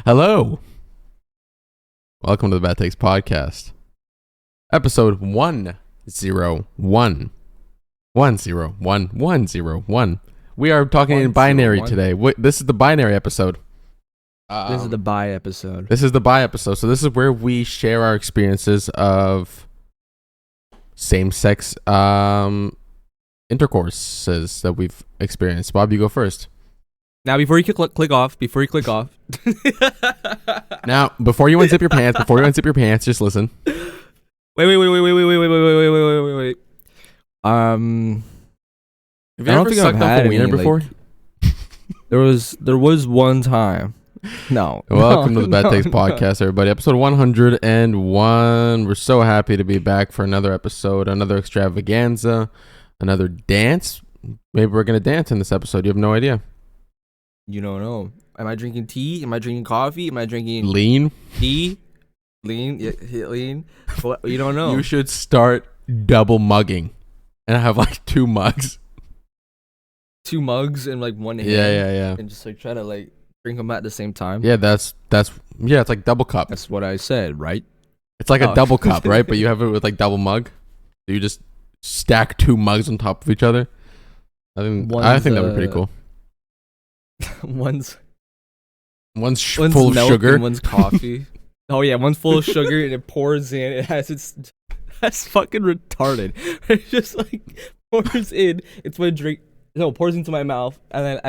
Hello. Welcome to the Bad Takes Podcast. Episode 101. 101. We are talking in binary today. This is the binary episode. This is the bi episode. This is the bi episode. So this is where we share our experiences of same-sex intercourses that we've experienced. Bob, you go first. Now, before you click off. Now, before you unzip your pants, just listen. Wait. Have you ever sucked off a wiener before? There was one time. No. Welcome to the Bad Takes Podcast, everybody. Episode 101. We're so happy to be back for another episode, another extravaganza, another dance. Maybe we're going to dance in this episode. You have no idea. You don't know. Am I drinking tea? Am I drinking coffee? Am I drinking lean? Tea? Lean? Yeah, lean? What? You don't know. You should start double mugging and have like two mugs. Two mugs in like one hand. Yeah. And just like try to like drink them at the same time. Yeah, it's like double cup. That's what I said, right? It's like a double cup, right? But you have it with like double mug. So you just stack two mugs on top of each other. I think that would be pretty cool. One's full of sugar. And one's coffee. Oh yeah, one's full of sugar and it pours in. That's fucking retarded. It just like pours in. It's my drink. No, pours into my mouth, and then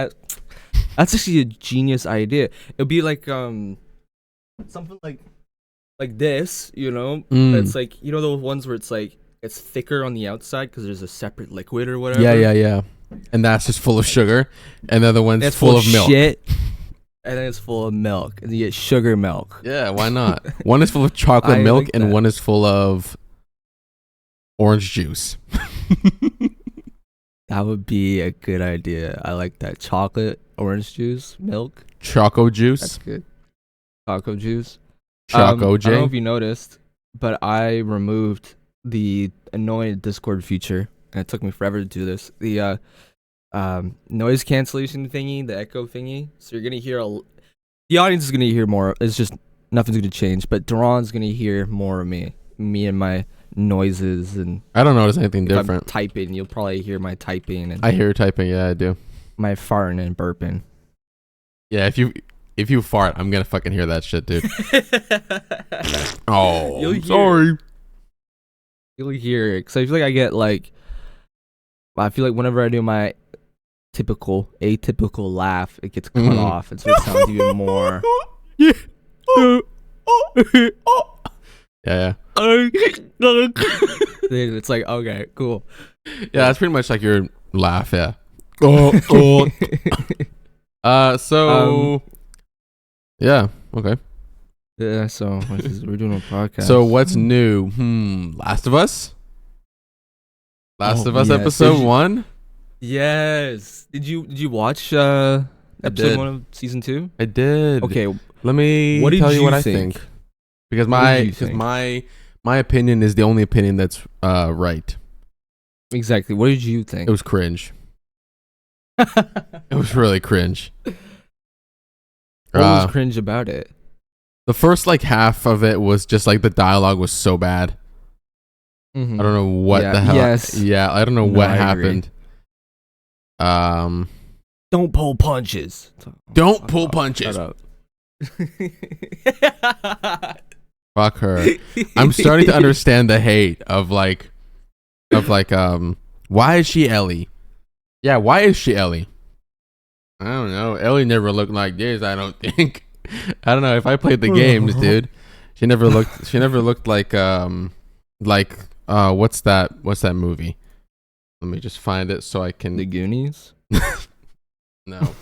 that's actually a genius idea. It'll be like something like this, you know. It's like those ones where it's like it's thicker on the outside because there's a separate liquid or whatever. Yeah. And that's just full of sugar, and the other one's full of milk. Shit. And then it's full of milk, and you get sugar milk. Yeah, why not? One is full of chocolate milk, like and one is full of orange juice. That would be a good idea. I like that. Chocolate, orange juice, milk. Choco juice. That's good. Choco juice. Choco J. I don't know if you noticed, but I removed the annoying Discord feature, and it took me forever to do this. The noise cancellation thingy, the echo thingy. So you're gonna hear the audience is gonna hear more. It's just nothing's gonna change, but Doron's gonna hear more of me and my noises. And I don't notice anything different. I'm typing, you'll probably hear my typing. And I hear typing. Yeah, I do. My farting and burping. Yeah, if you fart, I'm gonna fucking hear that shit, dude. Oh, sorry. You'll hear it, because I feel like whenever I do my atypical laugh, it gets cut off, and so it sounds even more. Yeah. Yeah. It's like, okay, cool. Yeah, that's pretty much like your laugh. Yeah. So. Yeah. Okay. Yeah. So we're doing a podcast. So what's new? Last of Us. Last of Us episode 1. Yes. Did you watch episode 1 of season 2? I did. Okay. Let me tell you what I think. Because my opinion is the only opinion that's right. Exactly. What did you think? It was cringe. It was really cringe. What was cringe about it? The first like half of it was just like the dialogue was so bad. Mm-hmm. I don't know what the hell. Yes. Yeah, I don't know what happened. Don't pull punches. Don't pull punches. Shut up. Fuck her. I'm starting to understand the hate of like why is she Ellie? Yeah, why is she Ellie? I don't know. Ellie never looked like this, I don't think. I don't know if I played the games, dude. She never looked like what's that movie? Let me just find it so I can. The Goonies? No.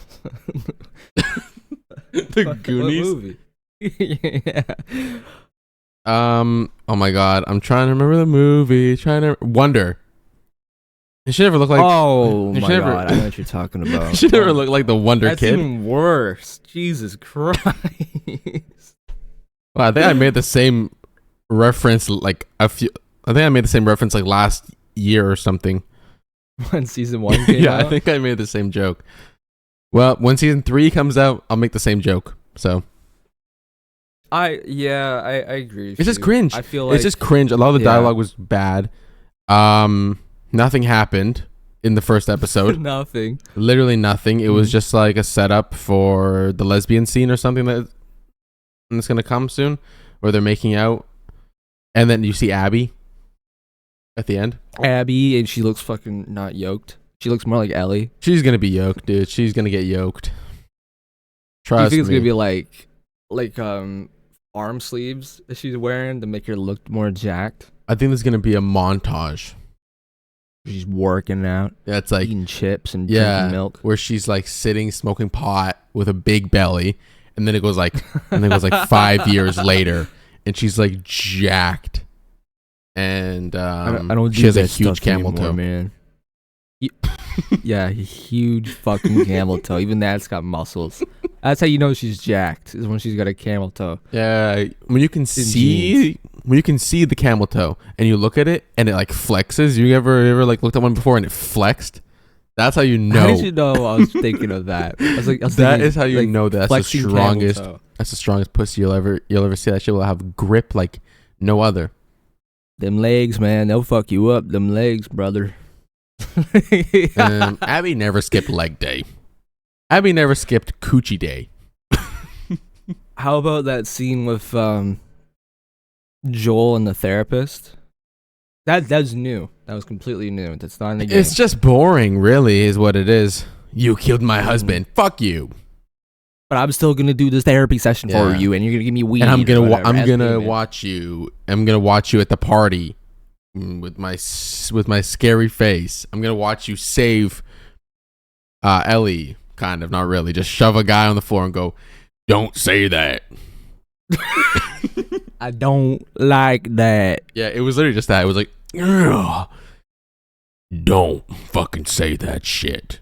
The Goonies? What movie? Yeah. Oh my god, I'm trying to remember the movie. Wonder. She never looked like. Oh my god, I know what you're talking about. She never looked like the Wonder That's Kid. That's even worse. Jesus Christ. Well, I think I made the same reference like last year or something. When season 1 came out? I think I made the same joke. Well, when season 3 comes out, I'll make the same joke. So I agree. With It's just you. cringe. I feel like It's just cringe. A lot of the dialogue was bad. Nothing happened in the first episode. nothing. Literally nothing. It was just like a setup for the lesbian scene or something that's gonna come soon, where they're making out, and then you see Abby at the end. Abby, and she looks fucking not yoked. She looks more like Ellie. She's gonna be yoked, dude. She's gonna get yoked. Do you Trust think it's me. gonna be like arm sleeves that she's wearing to make her look more jacked? I think there's gonna be a montage. She's working out, That's like eating chips and drinking milk. where she's like sitting smoking pot with a big belly, and then it goes like 5 years later, and she's like jacked, and I don't she do has a that huge stuff camel anymore, toe. man. Yeah, huge fucking camel toe. Even that's got muscles. That's how you know she's jacked, is when she's got a camel toe. Yeah, when you can see the camel toe and you look at it and it like flexes. You ever like looked at one before and it flexed? That's how you know. How did you know I was thinking of that? I was That thinking, is how you like, know that's the flexing camel strongest. toe. That's the strongest pussy you'll ever see. That shit will have grip like no other. Them legs, man, they'll fuck you up. Them legs, brother. Abby never skipped leg day. Abby never skipped coochie day. How about that scene with Joel and the therapist? That's new. That was completely new. That's not in the game. It's just boring, really, is what it is. You killed my husband. Fuck you. But I'm still gonna do this therapy session for Yeah. you, and you're gonna give me weed. And I'm gonna whatever. watch you. I'm gonna watch you at the party with my scary face. I'm gonna watch you save Ellie. Kind of, not really. Just shove a guy on the floor and go, "Don't say that." I don't like that. Yeah, it was literally just that. It was like, "Ugh, don't fucking say that shit."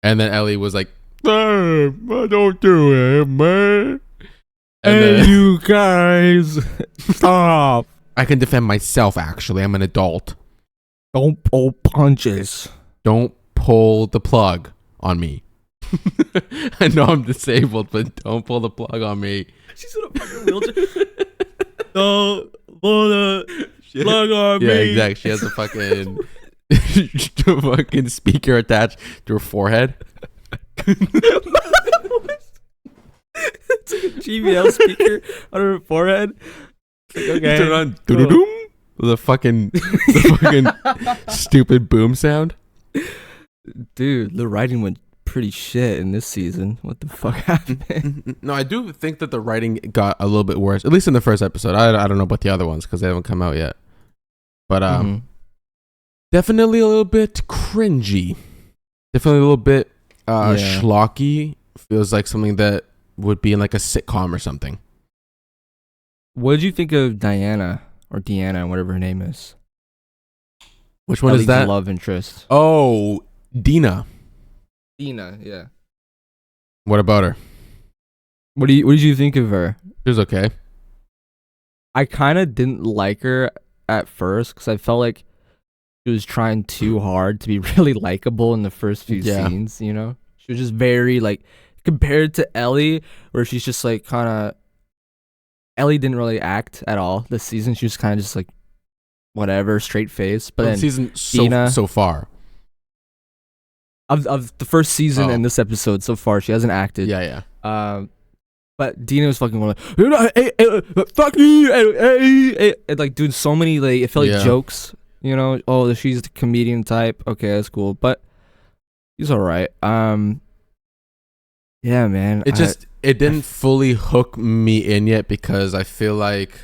And then Ellie was like, "Don't do it, man." And then, you guys, stop! I can defend myself. Actually, I'm an adult. Don't pull punches. Don't pull the plug on me. I know I'm disabled, but don't pull the plug on me. She's in a fucking wheelchair. Don't pull the plug on Yeah, me. exactly. She has a fucking a fucking speaker attached to her forehead. It's like a GBL speaker on her forehead. Okay. Turn on doo-doo-doom, the fucking stupid boom sound. Dude, the writing went pretty shit in this season. What the fuck happened? No, I do think that the writing got a little bit worse, at least in the first episode. I don't know about the other ones because they haven't come out yet. But definitely a little bit cringy. Definitely a little bit schlocky. Feels like something that would be in like a sitcom or something. What did you think of Diana or Deanna, whatever her name is? Which one is that? Love interest. Oh, Dina. Dina, yeah. What about her? What did you think of her? She was okay. I kind of didn't like her at first because I felt like she was trying too hard to be really likable in the first few scenes, you know? She was just very, like, compared to Ellie, where she's just, like, kind of... Ellie didn't really act at all this season. She was kind of just, like, whatever, straight face. But then season Dina, so far. Of the first season and this episode so far, she hasn't acted. Yeah. But Dina was fucking going like, hey, fuck you, and like doing so many like it felt like jokes, you know. Oh, she's the comedian type. Okay, that's cool, but he's all right. Yeah, man. It didn't fully hook me in yet because I feel like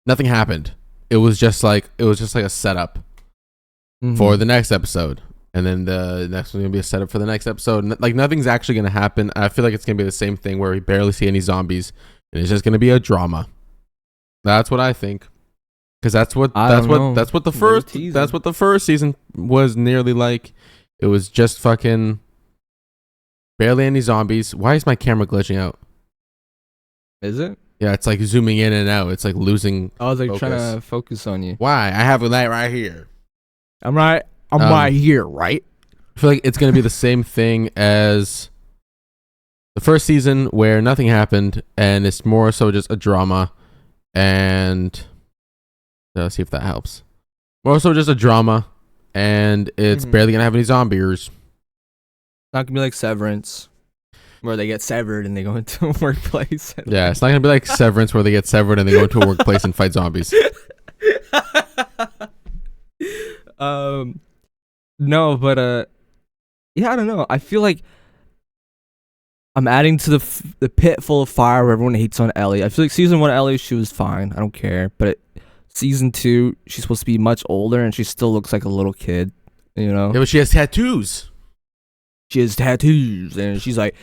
nothing happened. It was just like a setup for the next episode. And then the next one's going to be a setup for the next episode. Like, nothing's actually going to happen. I feel like it's going to be the same thing where we barely see any zombies. And it's just going to be a drama. That's what I think. Because that's what the first season was nearly like. It was just fucking barely any zombies. Why is my camera glitching out? Is it? Yeah, it's like zooming in and out. It's like losing I was like focus. trying to focus on you. Why? I have a light right here. I'm right here, right? I feel like it's going to be the same thing as the first season where nothing happened, and it's more so just a drama. And let's see if that helps. More so just a drama, and it's barely gonna have any zombies. Not gonna be like Severance, where they get severed and they go into a workplace. Yeah, it's not gonna be like Severance where they get severed and they go into a workplace and fight zombies. No, but yeah, I don't know. I feel like I'm adding to the pit full of fire where everyone hates on Ellie. I feel like season 1 Ellie, she was fine. I don't care. But season 2, she's supposed to be much older and she still looks like a little kid. You know? Yeah, but she has tattoos. She has tattoos, and she's like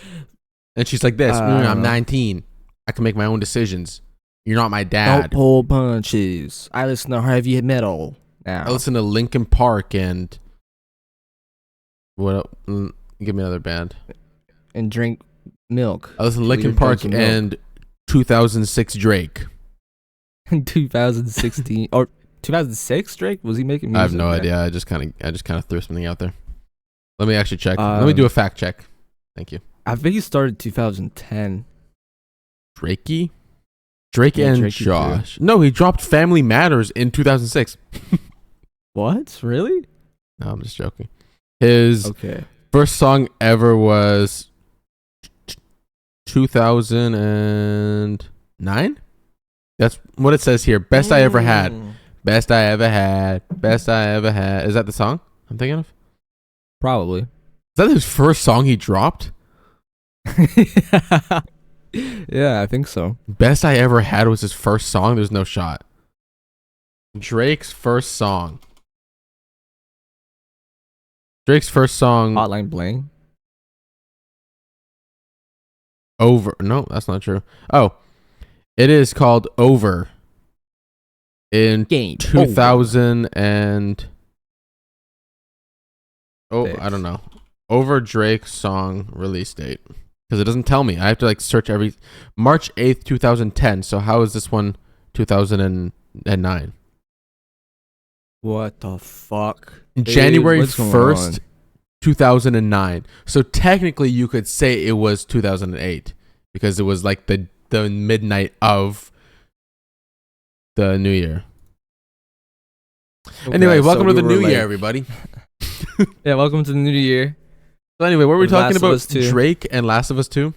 this. I'm 19. I can make my own decisions. You're not my dad. Don't pull punches. I listen to heavy metal now. I listen to Linkin Park and what? Give me another band. And drink milk. I listen to Linkin Park and 2006 Drake. In 2016 or 2006 Drake, was he making music? I have no idea. I just kind of threw something out there. Let me actually check. Let me do a fact check. Thank you. I think he started 2010. Drake and Drakey Josh. No, he dropped Family Matters in 2006. What? Really? No, I'm just joking. His first song ever was 2009. That's what it says here. Best I ever had. Best I ever had. Best I ever had. Is that the song I'm thinking of? Probably. Is that his first song he dropped? Yeah, I think so. Best I Ever Had was his first song. There's no shot. Drake's first song. Hotline Bling. Over. No, that's not true. Oh, it is called Over. In 2000 and I don't know. Over Drake's song release date, because it doesn't tell me. I have to search every March 8th, 2010. So how is this one 2009? What the fuck? January 1st, 2009. So technically you could say it was 2008 because it was like the midnight of the new year. Okay, anyway, welcome to the new year, everybody. Yeah, welcome to the new year. So anyway, what were we talking about? Drake and Last of Us 2?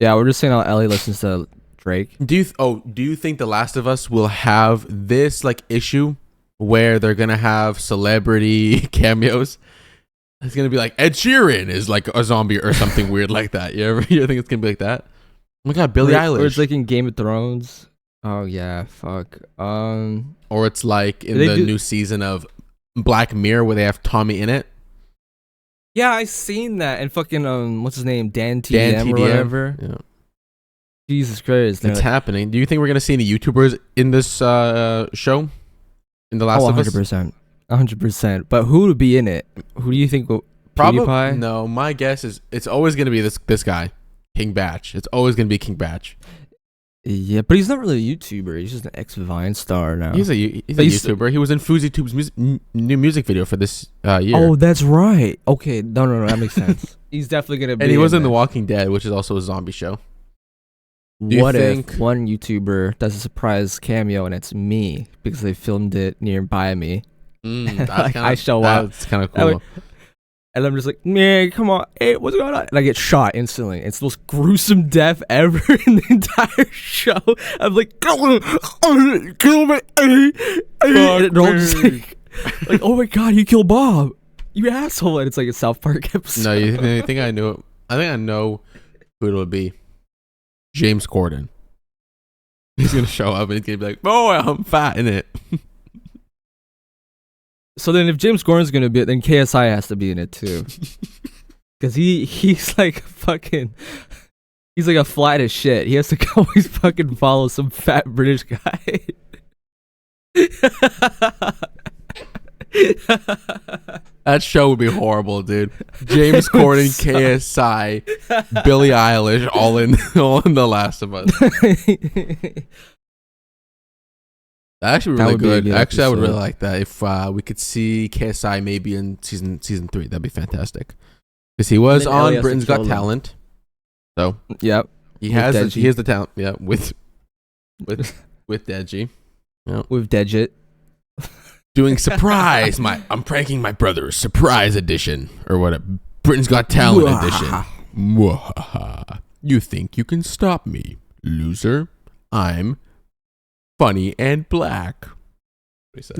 Yeah, we're just saying how Ellie listens to Drake. Do you think The Last of Us will have this issue where they're gonna have celebrity cameos? It's gonna be like Ed Sheeran is like a zombie or something weird like that. You think it's gonna be like that? Oh my god, Billie Eilish. Or it's like in Game of Thrones. Oh yeah, fuck. Or it's like in the new season of Black Mirror where they have Tommy in it. Yeah, I seen that. And fucking what's his name? Dan TDM or whatever. Yeah. Jesus Christ. It's happening. Do you think we're gonna see any YouTubers in this show? In The Last of Us? 100%. 100%. But who would be in it? Who do you think will PewDiePie? No, my guess is it's always gonna be this guy, King Batch. It's always gonna be King Batch. Yeah, but he's not really a YouTuber. He's just an ex-Vine star now. He's a YouTuber. He was in FouseyTube's new music video for this year. Oh, that's right. Okay, no, that makes sense. He's definitely gonna be. And he was in The Walking Dead, which is also a zombie show. What if one YouTuber does a surprise cameo and it's me because they filmed it nearby me? I show up. That's kind of cool. And I'm just like, man, come on, hey, what's going on? And I get shot instantly. It's the most gruesome death ever in the entire show. I'm like, kill me, and they're all just like, oh my god, you killed Bob, you asshole! And it's like a South Park episode. No, you think I knew it? I think I know who it would be. James Corden. He's gonna show up and he's gonna be like, "Boy, I'm fat in it." So then, if James Corden gonna be it, then KSI has to be in it too, because he's like fucking, he's like a flat as shit. He has to always fucking follow some fat British guy. That show would be horrible, dude. James Corden, KSI, Billie Eilish, all in The Last of Us. That's actually really good. Actually, I would really like that if we could see KSI maybe in season 3. That'd be fantastic. Because he was on Britain's Got Talent. So Yep. he With has Deji. the talent. Yeah, with Deji. Yeah. With Deji. Doing surprise. I'm pranking my brother. Surprise edition or what? Britain's Got Talent edition. Mwahaha. You think you can stop me, loser? I'm funny and black.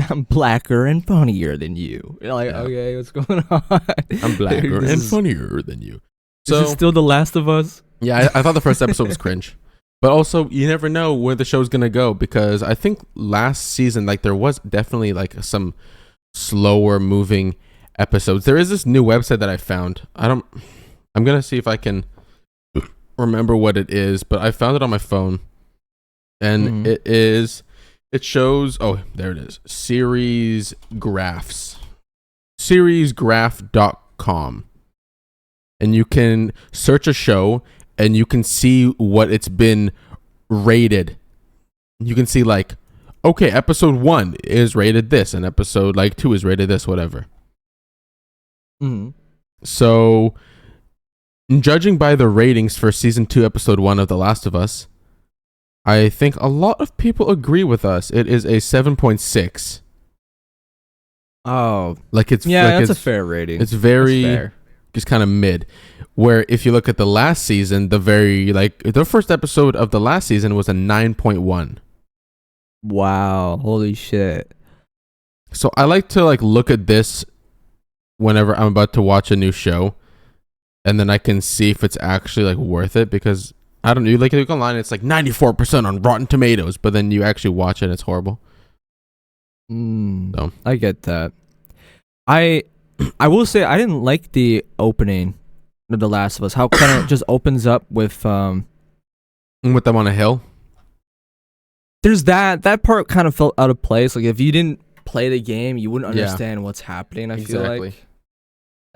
I'm blacker and funnier than you. You're like, Yeah. okay, what's going on? I'm blacker This and is- funnier than you. Is So it still The Last of Us? yeah, I thought the first episode was cringe. But also, you never know where the show's gonna go because I think last season, like, there was definitely like some slower moving episodes. There is this new website that I found. I'm gonna see if I can remember what it is, but I found it on my phone, and it shows. Oh, there it is. Series graphs, seriesgraph.com, and you can search a show and you can see what it's been rated. You can see like, okay, episode 1 is rated this, and episode like 2 is rated this, whatever. Mm-hmm. So, judging by the ratings for season 2, episode 1 of The Last of Us, I think a lot of people agree with us. It is a 7.6. Oh, Like it's yeah, like that's a it's, fair rating. it's very That's fair. just kind of mid. Where if you look at the last season, the first episode of the last season was a 9.1. Wow, holy shit. So I like to like look at this whenever I'm about to watch a new show, and then I can see if it's actually like worth it, because I don't know, like you look online, it's like 94% on Rotten Tomatoes, but then you actually watch it and it's horrible. So. I get that. I will say I didn't like the opening of The Last of Us. How kind of just opens up with And with them on a hill. there's that part kind of felt out of place. Like if you didn't play the game, you wouldn't Yeah. understand what's happening, I feel Exactly. like.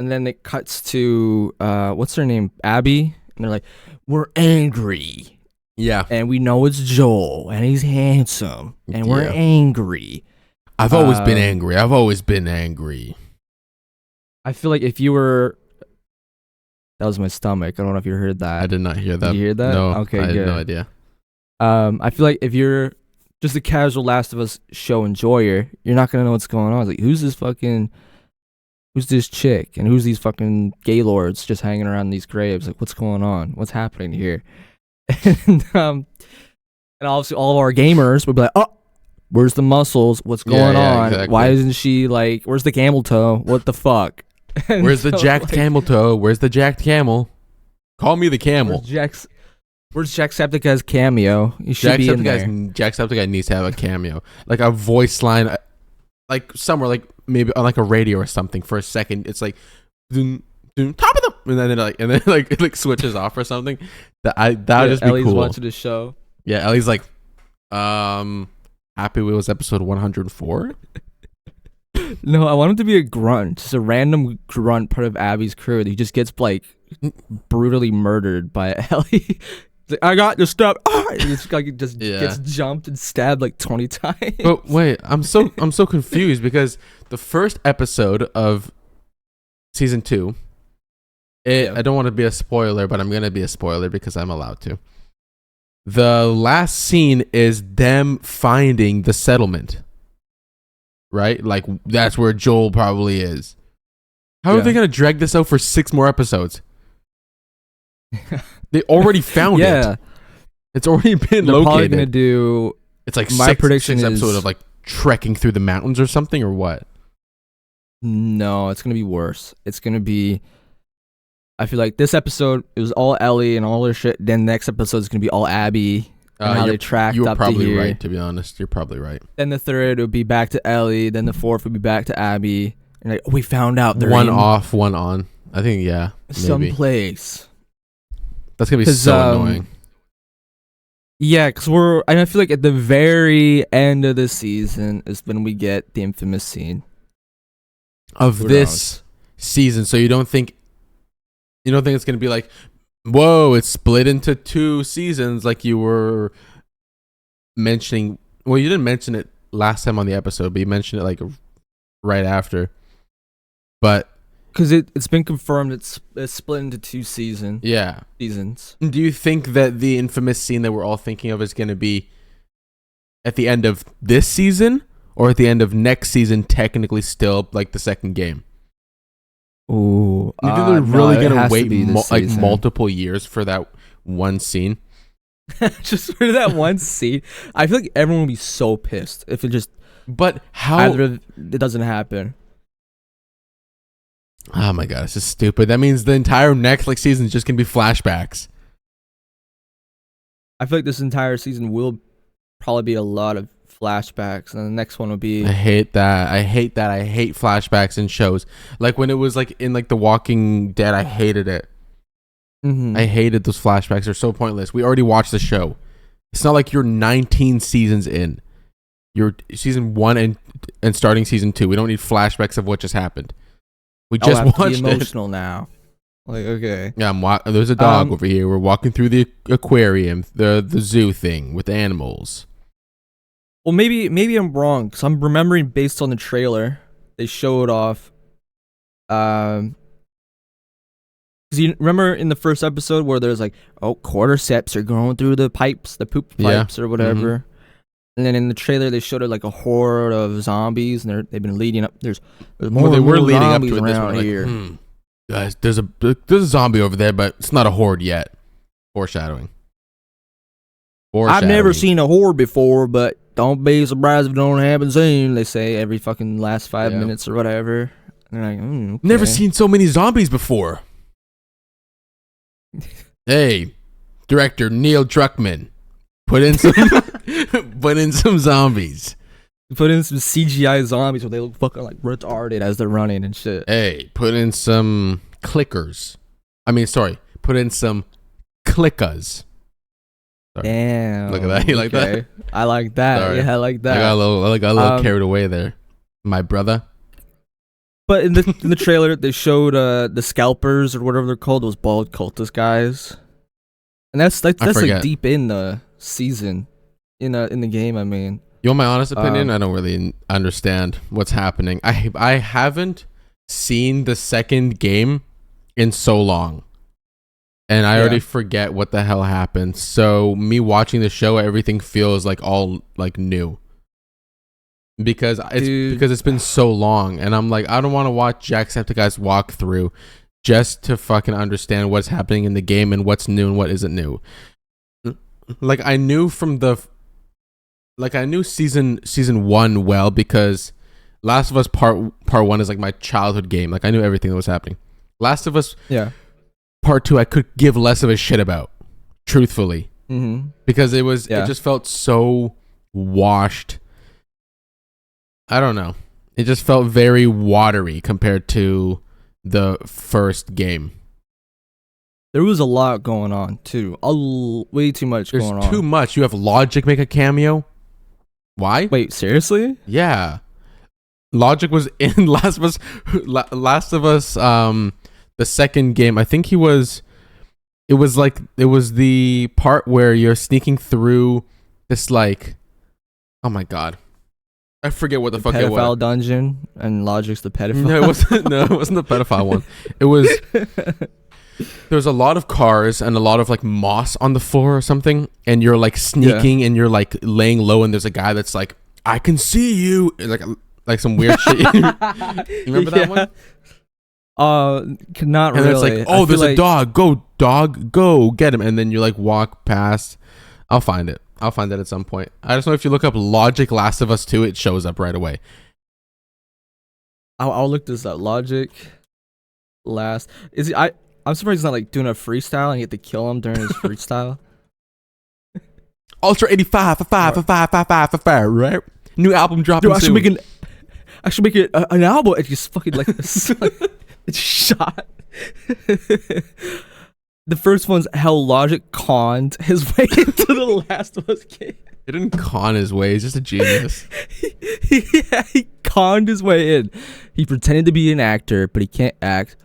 And then it cuts to what's her name? Abby. And they're like, we're angry. Yeah. And we know it's Joel and he's handsome. And we're Yeah. angry. I've always been Um, angry. I've always been angry. I feel like if you were that was my stomach. I don't know if you heard that. I did not hear that. Did you hear that? No. Okay, I had good. no idea. I feel like if you're just a casual Last of Us show enjoyer, you're not gonna know what's going on. It's like, who's this chick, and who's these fucking gaylords just hanging around these graves? Like, what's going on? What's happening here? And obviously all of our gamers would be like, oh, where's the muscles? What's going Yeah, on? exactly. Why isn't she like? Where's the camel toe? What the fuck? And Where's the so, jacked like, camel toe? Where's the jacked camel? Call me the camel. Where's Jacksepticeye's cameo? He should be in there. Jacksepticeye needs to have a cameo, like a voice line, like somewhere, like maybe on like a radio or something for a second. It's like, dun, dun, top of the, and then it like switches off or something. That would just be Ellie's cool. watching the show. Yeah, Ellie's like, Happy Wheels episode 104. No, I want him to be a grunt, just a random grunt part of Abby's crew that he just gets like brutally murdered by Ellie. He's like, I got your stuff. And it's like he just Yeah. gets jumped and stabbed like 20 times. But wait, I'm so confused because the first episode of season 2, I don't want to be a spoiler, but I'm gonna be a spoiler because I'm allowed to. The last scene is them finding the settlement, right? Like that's where Joel probably is. How are they gonna drag this out for 6 more episodes? They already found it. It's already been They're probably gonna located. do. It's like my prediction six is- episode of like trekking through the mountains or something, or what? No, it's gonna be worse. It's gonna be. I feel like this episode it was all Ellie and all her shit. Then next episode is gonna be all Abby and how they tracked You're up to probably here. right, to be honest. You're probably right. Then the third would be back to Ellie. Then the fourth would be back to Abby. And like, we found out they're One in off, one on. I think, yeah. Maybe. someplace. That's going to be 'Cause, so annoying. Yeah, because I feel like at the very end of the season is when we get the infamous scene. Of Who this season. So you don't think it's going to be like, whoa, it's split into 2 seasons like you were mentioning. Well, you didn't mention it last time on the episode, but you mentioned it like right after. But Because it's been confirmed it's split into 2 seasons. Do you think that the infamous scene that we're all thinking of is going to be at the end of this season or at the end of next season, technically still like the second game? Ooh, you think they're really going to wait like multiple years for that one scene? Just for that one scene? I feel like everyone would be so pissed if it just... But how... Either it doesn't happen. Oh my god, it's just stupid. That means the entire next like season is just going to be flashbacks. I feel like this entire season will probably be a lot of flashbacks, and the next one will be... I hate that. I hate flashbacks in shows. Like when it was like in like The Walking Dead, I hated it. Mm-hmm. I hated those flashbacks. They're so pointless. We already watched the show. It's not like you're 19 seasons in. You're season 1 and starting season 2. We don't need flashbacks of what just happened. We just watched it. Emotional now. Like, okay. Yeah, there's a dog over here. We're walking through the aquarium, the zoo thing with animals. Well, maybe I'm wrong, because I'm remembering based on the trailer, they showed off. Because you remember in the first episode where there's like, cordyceps are going through the pipes, the poop pipes or whatever. Mm-hmm. And then in the trailer, they showed it like a horde of zombies, and they've been leading up. There's more. Well, they were leading up to it around here. Like, guys, there's a zombie over there, but it's not a horde yet. Foreshadowing. I've never seen a horde before, but don't be surprised if it don't happen soon. They say every fucking last 5 minutes or whatever. And they're like, okay. Never seen so many zombies before. Hey, director Neil Druckmann. Put in some zombies. Put in some CGI zombies where they look fucking like retarded as they're running and shit. Hey, put in some clickers. Put in some clickas. Sorry. Damn. Look at that. You like that? I like that. Sorry. Yeah, I like that. I got a little carried away there. My brother. But in the trailer, they showed the scalpers or whatever they're called, those bald cultist guys. And that's like deep in the season in the game. I mean, you want my honest opinion? I don't really understand what's happening. I haven't seen the second game in so long, and I already forget what the hell happened. So me watching the show, everything feels like all like new because it's been so long, and I'm like, I don't want to watch Jacksepticeye's walk through just to fucking understand what's happening in the game and what's new and what isn't new. Like I knew season 1 well because Last of Us part 1 is like my childhood game. Like I knew everything that was happening. Last of Us part 2 I could give less of a shit about, truthfully. Mm-hmm. Because it just felt so washed. I don't know. It just felt very watery compared to the first game. There was a lot going on too. Way too much going on. There's too much. You have Logic make a cameo. Why? Wait, seriously? Yeah. Logic was in Last of Us the second game. I think it was the part where you're sneaking through this like, oh my god. I forget what the fuck it was. Pedophile dungeon, and Logic's the pedophile. No, it wasn't the pedophile one. It was. There's a lot of cars and a lot of like moss on the floor or something, and you're like sneaking and you're like laying low, and there's a guy that's like, "I can see you," like some weird shit. You remember that one? Not and really. And it's like, there's a dog. Go, dog, go get him. And then you like walk past. I'll find it at some point. I just know if you look up Logic Last of Us 2, it shows up right away. I'll look this up. Logic Last. I'm surprised he's not like doing a freestyle and you get to kill him during his freestyle. Ultra 85 for 5, right? New album dropping soon. I should make an album. It's just fucking like it's shot. The first one's how Logic conned his way into the Last of Us game. He didn't con his way. He's just a genius. He conned his way in. He pretended to be an actor, but he can't act.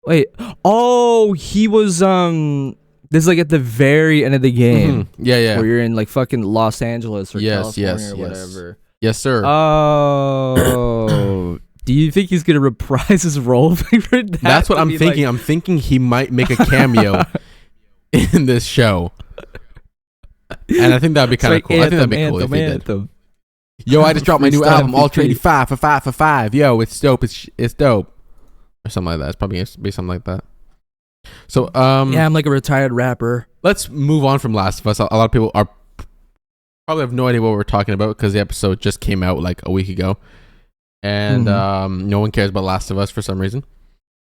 Wait. Oh, he was this is like at the very end of the game. Mm-hmm. Yeah. Where you're in like fucking Los Angeles or California or whatever. Yes, sir. Oh. Do you think he's gonna reprise his role for that? That's what I'm thinking. I'm thinking he might make a cameo in this show, and I think that'd be kind of cool. I think that'd be cool if he did. Yo, I just dropped my new album, Ultra 85 for 5 for 5. Yo, it's dope. It's dope, or something like that. It's probably gonna be something like that. So, yeah, I'm like a retired rapper. Let's move on from Last of Us. A lot of people are probably have no idea what we're talking about because the episode just came out like a week ago, and no one cares about Last of Us for some reason.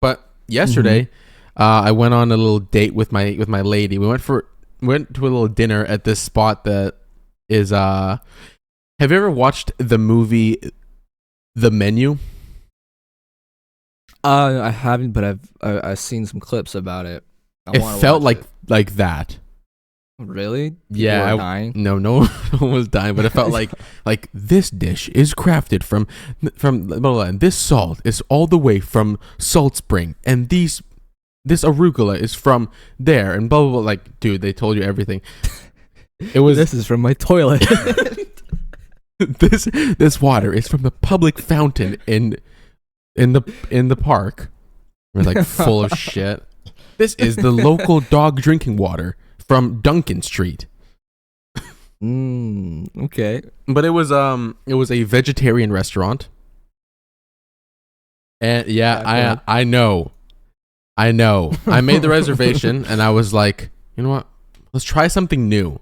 But yesterday, I went on a little date with my lady. We went to a little dinner at this spot that is. Have you ever watched the movie The Menu? I haven't, but I've seen some clips about it. It felt like that. Really? People Yeah. were dying? No one was dying, but it felt like this dish is crafted from blah, blah, blah, and this salt is all the way from Salt Spring, and this arugula is from there, and blah blah blah. Like, dude, they told you everything. It was This is from my toilet. this water is from the public fountain in the park. We're like full of shit. This is the local dog drinking water from Duncan Street. Okay. But it was a vegetarian restaurant. And yeah, I know. I made the reservation and I was like, you know what? Let's try something new.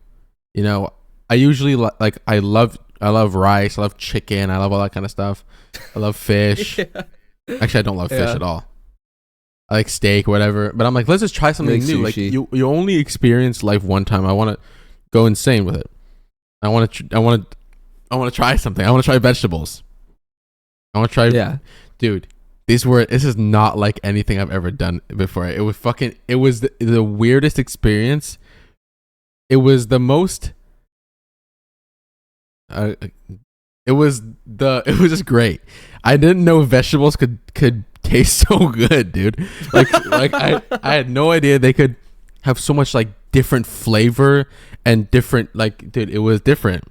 You know, I usually I love rice, I love chicken, I love all that kind of stuff. I love fish. Yeah. Actually, I don't love fish at all. I like steak, whatever. But I'm like, let's just try something new. Like you only experience life one time. I want to go insane with it. I want to try something. I want to try vegetables. I want to try. Yeah, dude. This is not like anything I've ever done before. It was the weirdest experience. It was the most. It was just great. I didn't know vegetables could taste so good, dude. Like I had no idea they could have so much like different flavor and different dude, it was different.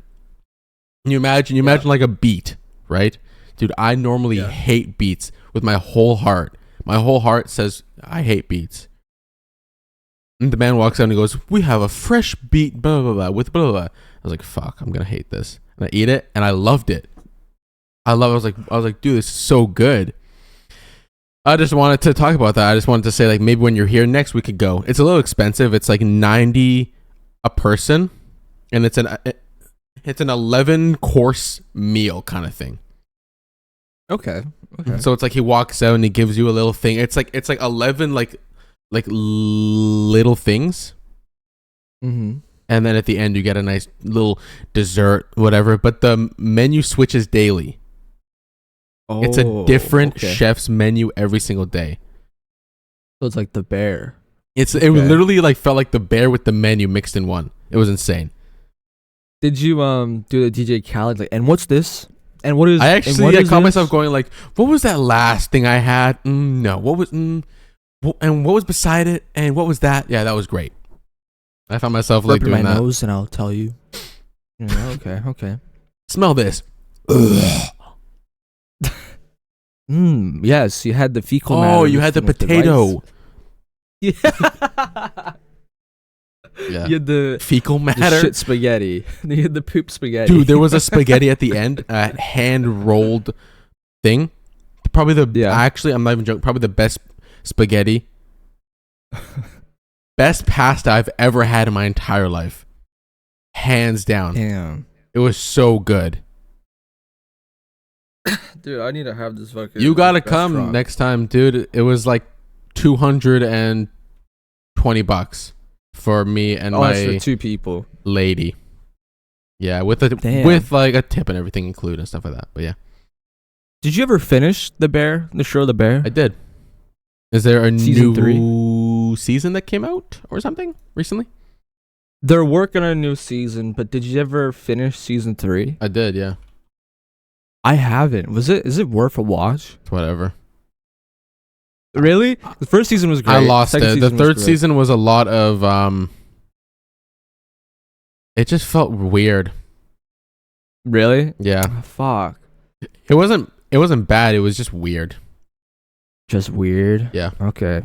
You imagine like a beet, right? Dude, I normally hate beets with my whole heart. My whole heart says I hate beets. And the man walks out and he goes, "We have a fresh beet, blah blah blah, with blah blah blah." I was like, "Fuck, I'm gonna hate this." And I eat it, and I loved it. I was like, dude, this is so good. I just wanted to talk about that. I just wanted to say, like, maybe when you're here next, we could go. It's a little expensive. It's like $90 a person, and it's an 11-course meal kind of thing. Okay. So it's like he walks out and he gives you a little thing. It's like 11 like little things. Mm-hmm. And then at the end, you get a nice little dessert, whatever. But the menu switches daily. Oh, it's a different chef's menu every single day. So it's like the bear. It literally like felt like the bear with the menu mixed in one. It was insane. Did you do the DJ Khaled like? And what's this? And what is? I caught myself going like, what was that last thing I had? No, what was? And what was beside it? And what was that? Yeah, that was great. I found myself like doing my that. nose, and I'll tell you. Okay. Smell this. Yes, you had the fecal matter. Oh, you had the potato. Yeah. Yeah. You had the fecal matter. The shit spaghetti. You had the poop spaghetti. Dude, there was a spaghetti at the end, a hand rolled thing. Probably actually, I'm not even joking. Probably the best spaghetti. Best pasta I've ever had in my entire life. Hands down. Damn. It was so good. Dude, I need to have this fucking. You gotta come next time, dude. It was like $220 for me and my for 2 people. lady. Yeah, with like a tip and everything included and stuff like that. But yeah. Did you ever finish the show The Bear? I did. Is there a Season new season that came out or something recently? They're working on a new season, but did you ever finish season 3? I did, yeah. I haven't. Is it worth a watch? Whatever. Really? The first season was great. I lost it. The third season was a lot of it just felt weird. Really? Yeah. Oh, fuck. It wasn't It wasn't bad. It was just weird. Just weird. Yeah. Okay.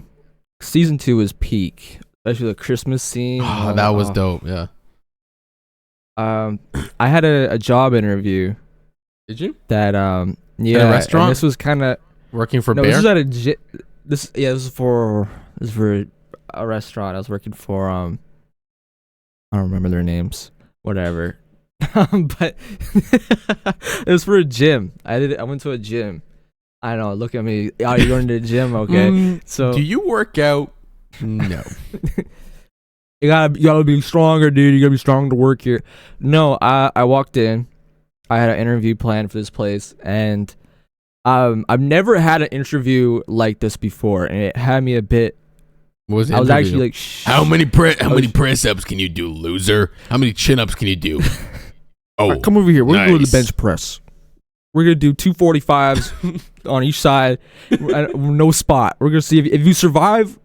Season 2 was peak, especially the Christmas scene. Oh, that was dope. Yeah. I had a job interview. Did you? That yeah. At a restaurant. And this was kind of Working for no. Bear. This was at a this was for a restaurant. I was working for I don't remember their names. Whatever. But it was for a gym. I went to a gym. I don't know. Look at me. Oh, you're going to the gym, okay? So do you work out? No. you gotta be stronger, dude. You gotta be strong to work here. No, I walked in. I had an interview planned for this place, and I've never had an interview like this before, and it had me a bit. What was the I was interview? actually like, how many press ups can you do, loser? How many chin ups can you do? Oh, right, come over here. We're gonna go to the nice. bench press. We're gonna do 245s on each side, no spot. We're gonna see if you survive,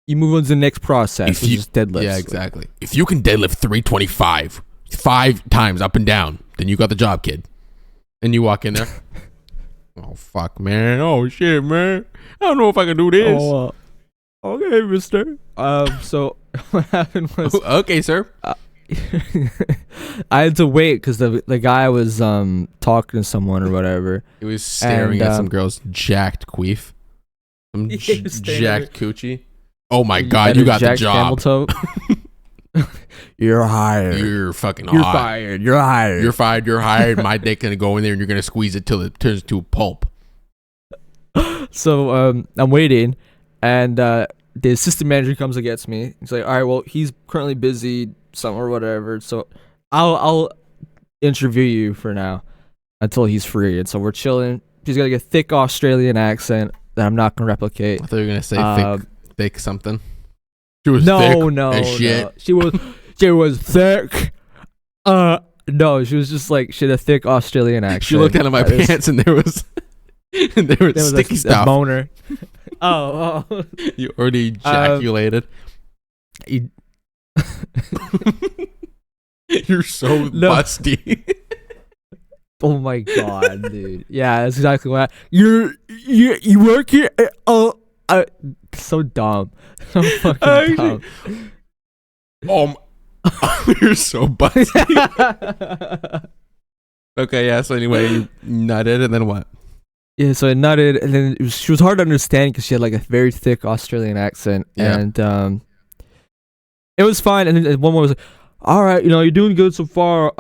you move on to the next process, which is deadlifts. Yeah, exactly. If you can deadlift 325 5 times up and down, then you got the job, kid. And you walk in there. Oh fuck, man! Oh shit, man! I don't know if I can do this. Oh, okay, mister. So what happened was, okay, sir. I had to wait because the guy was talking to someone or whatever. He was staring at some girl's jacked queef. Some He was staring jacked coochie. Oh my god, you got the job. You're hired. You're fucking You're hot. fired. You're hired. You're fired. You're hired. My dick gonna go in there and you're gonna squeeze it till it turns to a pulp. So I'm waiting, and the assistant manager comes and gets me. He's like, "All right, well, he's currently busy, some or whatever. So I'll interview you for now until he's free." And so we're chilling. She's got like a thick Australian accent that I'm not gonna replicate. I thought you were gonna say thick something. She was no, thick no, as shit. no. She was thick. No, she was just like she had a thick Australian accent. She looked out of my pants and there was sticky stuff. A boner. Oh. You already ejaculated. You're so busty. Oh my god, dude. Yeah, that's exactly what you work here. So dumb. So fucking dumb. You're so busty. Okay, yeah. So anyway, you nutted, and then what? Yeah, so I nutted, and then she was hard to understand because she had like a very thick Australian accent, and it was fine. And then one more was like, "All right, you're doing good so far.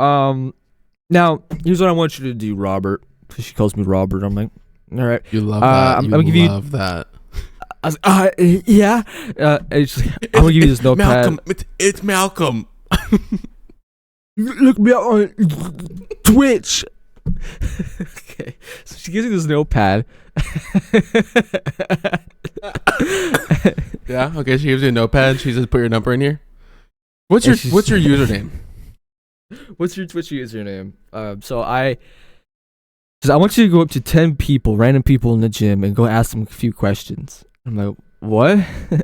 Now here's what I want you to do, Robert." Because she calls me Robert. I'm like, "All right, you love that. I'm gonna give you that." I was like, yeah. I'm gonna give you this notepad. Malcolm, it's Malcolm. Look me up on Twitch. Okay, so she gives me this notepad. Yeah. Okay. She gives you a notepad. She says, "Put your number in here." What's your username? What's your Twitch username? So I want you to go up to 10 people, random people in the gym, and go ask them a few questions. I'm like, what?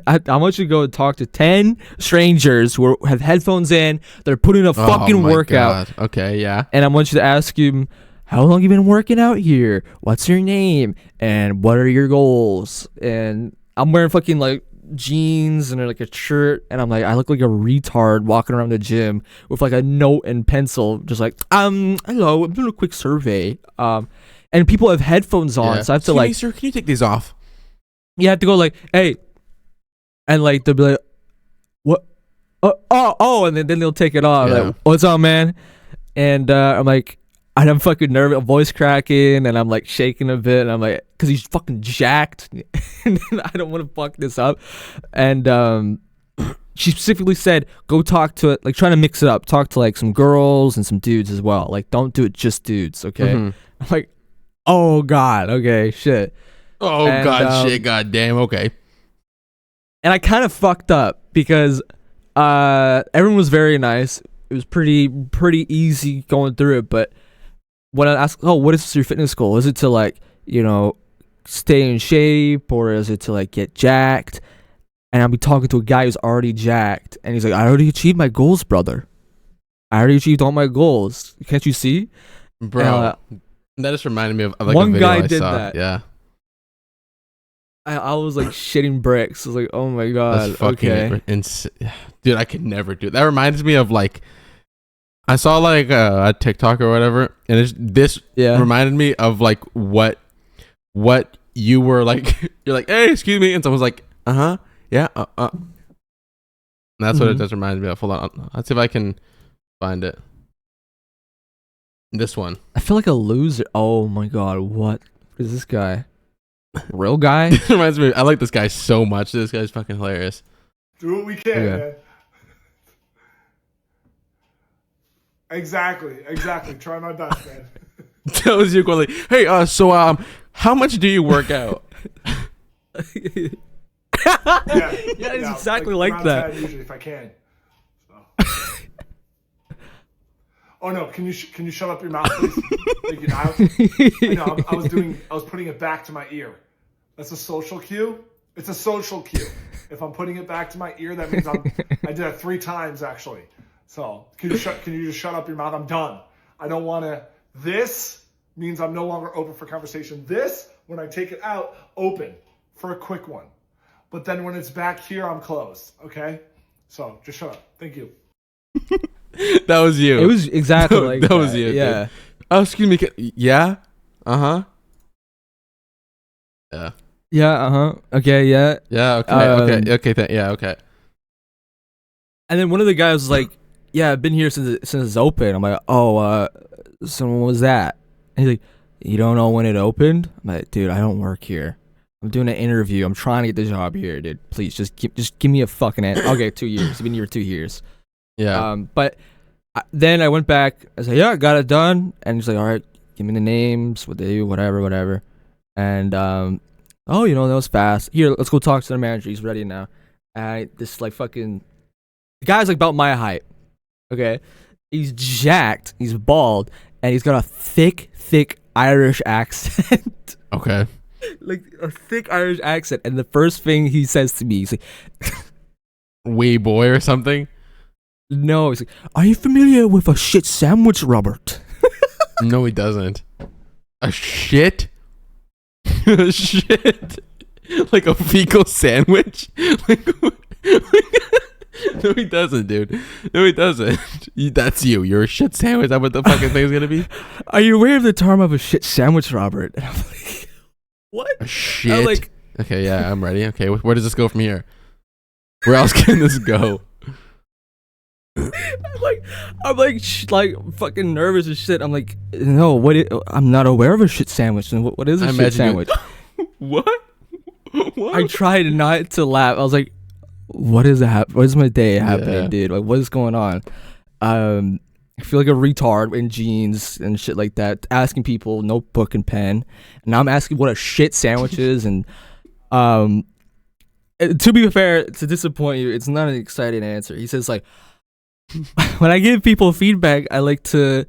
I want you to go and talk to 10 strangers who have headphones in. They're putting a fucking workout. God. Okay, yeah. And I want you to ask them, how long you been working out here? What's your name? And what are your goals? And I'm wearing fucking like jeans and like a shirt, and I'm like, I look like a retard walking around the gym with like a note and pencil, just like, hello, I'm doing a quick survey. And people have headphones on, so I have to like, sir, can you take these off? You have to go like, hey, and like they'll be like, what? And then they'll take it off. Yeah. Like, what's up, man? And I'm like, and I'm fucking nervous, voice cracking, and I'm like shaking a bit, and I'm like, cause he's fucking jacked, and I don't want to fuck this up. And she specifically said, go talk to it, like trying to mix it up, talk to like some girls and some dudes as well. Like, don't do it just dudes, okay? I'm like, oh god, okay, shit. Oh, and, god, shit, god damn, okay. And I kind of fucked up because everyone was very nice. It was pretty easy going through it. But when I asked, oh, what is your fitness goal? Is it to like, stay in shape, or is it to like get jacked? And I'll be talking to a guy who's already jacked, and he's like, I already achieved my goals, brother. I already achieved all my goals. Can't you see? Bro. That just reminded me of like One a video guy I did saw. that. Yeah. I was like shitting bricks. I was like, oh my god. That's fucking Okay. dude, I could never do it. That reminds me of like I saw like a TikTok or whatever, and this Yeah. reminded me of like what you were like. You're like, hey, excuse me, and someone's like, yeah, And that's what it just reminds me of. Hold on, let's see if I can find it. This one. I feel like a loser. Oh my god, what is this guy? Real guy? It reminds me. I like this guy so much. This guy's fucking hilarious. Do what we can, Okay. man. Exactly. Try my best, man. That was you going like, hey, so how much do you work out? Yeah, it's exactly like around that. 10 usually, if I can. So. Oh no! Can you shut up your mouth, please? Thank you. I was putting it back to my ear. That's a social cue. It's a social cue. If I'm putting it back to my ear, that means I did it 3 times actually. So can you just shut up your mouth? I'm done. I don't want to. This means I'm no longer open for conversation. This, when I take it out, open for a quick one. But then when it's back here, I'm closed. Okay? So just shut up. Thank you. That was you. It was exactly like that was you. Yeah. Dude. Oh, excuse me. Yeah. Yeah. Yeah. Okay. Yeah. Yeah. Okay. Yeah. Okay. And then one of the guys was like, "Yeah, I've been here since it's open." I'm like, "Oh, so when was that?" And he's like, "You don't know when it opened?" I'm like, "Dude, I don't work here. I'm doing an interview. I'm trying to get the job here, dude. Please, just give me a fucking answer." Okay, 2 years. I've been here 2 years. Yeah. But then I went back. I said, "Yeah, I got it done." And he's like, "All right, give me the names, what they do, whatever." And oh, that was fast. Here, let's go talk to the manager. He's ready now. And this like fucking the guy's like about my height. Okay, he's jacked. He's bald, and he's got a thick Irish accent. Okay. Like a thick Irish accent. And the first thing he says to me, he's like, "Wee boy" or something. No, he's like, "Are you familiar with a shit sandwich, Robert?" No, he doesn't. A shit? A shit? Like a fecal sandwich? No, he doesn't, dude. No, he doesn't. That's you. You're a shit sandwich. Is that what the fucking thing's gonna be? Are you aware of the term of a shit sandwich, Robert? And I'm like, what? A shit? I'm like, okay, yeah, I'm ready. Okay, where does this go from here? Where else can this go? I'm like fucking nervous as shit. I'm like, no, I'm not aware of a shit sandwich. And what is a shit sandwich? What? What? I tried not to laugh. I was like, what is that? What is my day happening, dude? Like, what is going on? I feel like a retard in jeans and shit like that, asking people notebook and pen. And now I'm asking what a shit sandwich is. And to be fair, to disappoint you, it's not an exciting answer. He says like, when I give people feedback, I won't do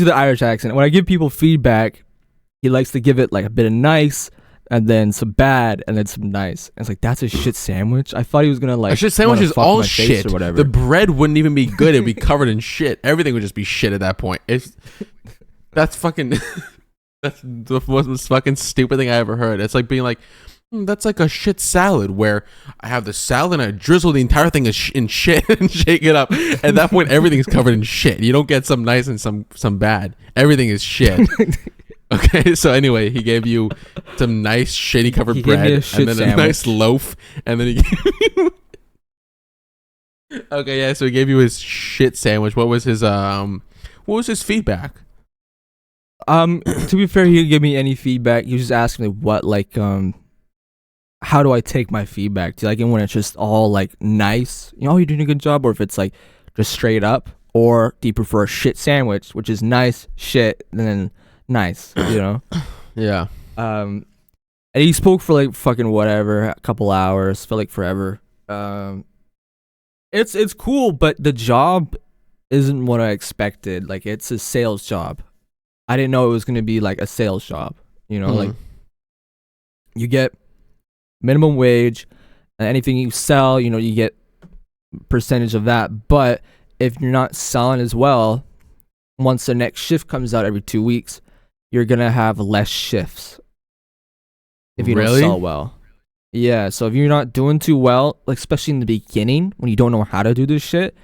the Irish accent. When I give people feedback, he likes to give it like a bit of nice, and then some bad, and then some nice. And it's like, that's a shit sandwich? I thought he was gonna like, a shit sandwich is all shit. Or whatever. The bread wouldn't even be good. It'd be covered in shit. Everything would just be shit at that point. That's fucking that's the most fucking stupid thing I ever heard. It's like being like, that's like a shit salad where I have the salad and I drizzle the entire thing in shit and shake it up. At that point, everything's covered in shit. You don't get some nice and some bad. Everything is shit. Okay, so anyway, he gave you some nice shitty covered bread and then sandwich. a nice loaf, and then he gave you okay, yeah, so he gave you his shit sandwich. What was his feedback? To be fair, he didn't give me any feedback. He was just asking me what how do I take my feedback? Do you like it when it's just all like nice, you're doing a good job, or if it's like just straight up, or do you prefer a shit sandwich, which is nice, shit, and then nice, Yeah. And he spoke for like fucking whatever, a couple hours, felt like forever. It's cool, but the job isn't what I expected. Like, it's a sales job. I didn't know it was gonna be like a sales job. Like you get minimum wage, and anything you sell, you get percentage of that. But if you're not selling as well, once the next shift comes out every 2 weeks, you're gonna have less shifts if you Really? don't sell well. Yeah, so if you're not doing too well, like especially in the beginning when you don't know how to do this shit,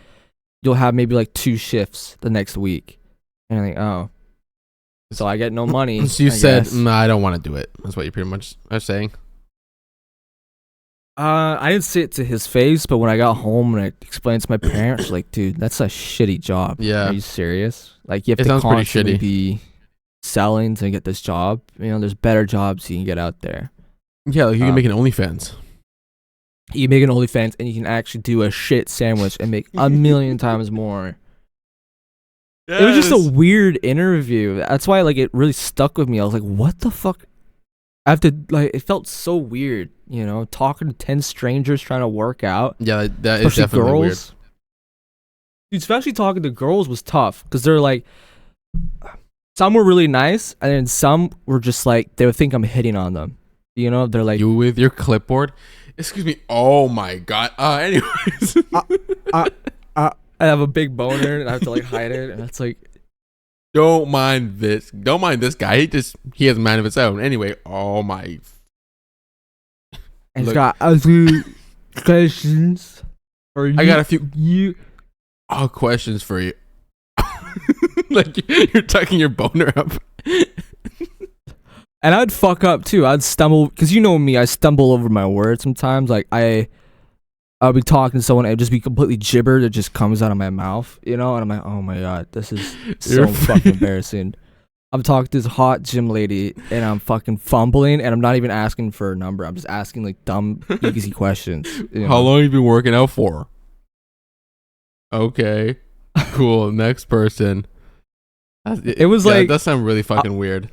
you'll have maybe like 2 shifts the next week. And you're like, oh. So I get no money. So you I said, guess. I don't want to do it. That's what you pretty much are saying. I didn't say it to his face, but when I got home and I explained to my parents, like, dude, that's a shitty job. Yeah. Are you serious? Like, you have It to sounds pretty constantly shitty. be selling to get this job. You know, there's better jobs you can get out there. Yeah, like you can make an OnlyFans. You make an OnlyFans and you can actually do a shit sandwich and make a million times more. It was just a weird interview. That's why, like, it really stuck with me. I was like, what the fuck? I have to, like, it felt so weird, you know, talking to 10 strangers trying to work out. Yeah, that is Especially definitely weird. girls. Dude, especially talking to girls was tough because they're like, some were really nice and then some were just like, they would think I'm hitting on them. You know, they're like, You with your clipboard? Excuse me. Oh my god. Anyways. I have a big boner and I have to like hide it. And it's like, Don't mind this. Don't mind this guy. He has a mind of his own. Anyway, oh my. and it's Look. got a few questions. Or I got a few you. questions for you. Like you're tucking your boner up. And I'd fuck up too. I'd stumble because you know me. I stumble over my words sometimes. Like I'll be talking to someone and it'd just be completely gibber that just comes out of my mouth. You know, and I'm like, oh my god, this is so You're fucking embarrassing. I'm talking to this hot gym lady and I'm fucking fumbling and I'm not even asking for a number. I'm just asking like dumb, easy questions. You know? How long have you been working out for? Okay. Cool. Next person. It was like- that sounds really fucking weird.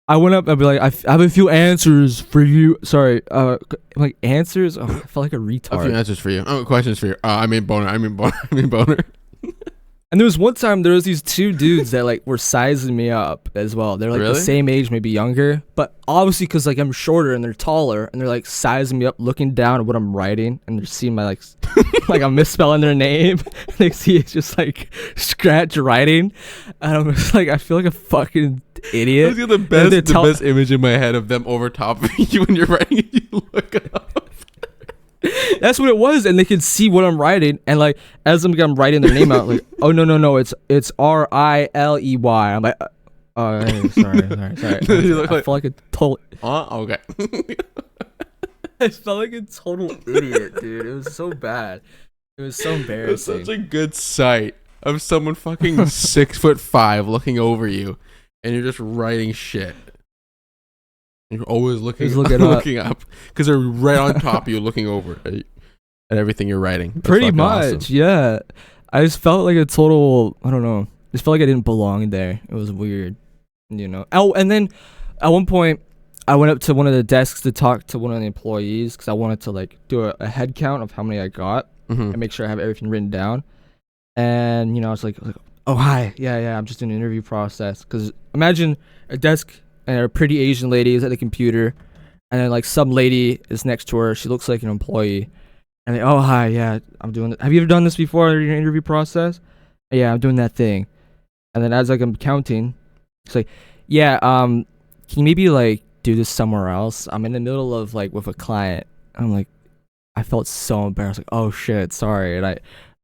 I went up and be like, I have a few answers for you. Sorry, like answers. Oh, I felt like a retard. A few answers for you. Oh, questions for you. I mean boner. I mean boner. And there was one time there was these 2 dudes that like were sizing me up as well. They're like Really? the same age, maybe younger, but obviously because like I'm shorter and they're taller, and they're like sizing me up, looking down at what I'm writing, and they're seeing my like like I'm misspelling their name. They see it's just like scratch writing, and I'm just like I feel like a fucking idiot. That's the best image in my head of them over top of you when you're writing it. You look up. That's what it was, and they could see what I'm writing, and like as I'm writing their name out, like, oh no, it's Riley. I'm like, oh, hey, sorry. You look I like- feel like a total. Okay. I felt like a total idiot, dude. It was so bad. It was so It's embarrassing. such a good sight of someone fucking 6'5" looking over you, and you're just writing shit. You're always looking, Just looking up. looking up because they're right on top of you, looking over at everything you're writing. That's Pretty fucking much, awesome. yeah. I just felt like a total. I don't know. Just felt like I didn't belong there. It was weird, you know. Oh, and then at one point, I went up to one of the desks to talk to one of the employees because I wanted to like do a head count of how many I got Mhm. and make sure I have everything written down. And you know, I was like, oh hi, yeah, I'm just doing an interview process. Because imagine a desk and a pretty Asian lady is at the computer, and then like some lady is next to her. She looks like an employee, and they, oh hi, yeah, I'm doing it. Have you ever done this before in your interview process? Yeah, I'm doing that thing. And then as like I'm counting, it's like, yeah, can you maybe like do this somewhere else? I'm in the middle of like with a client. I'm like, I felt so embarrassed. Like, oh shit, sorry. And I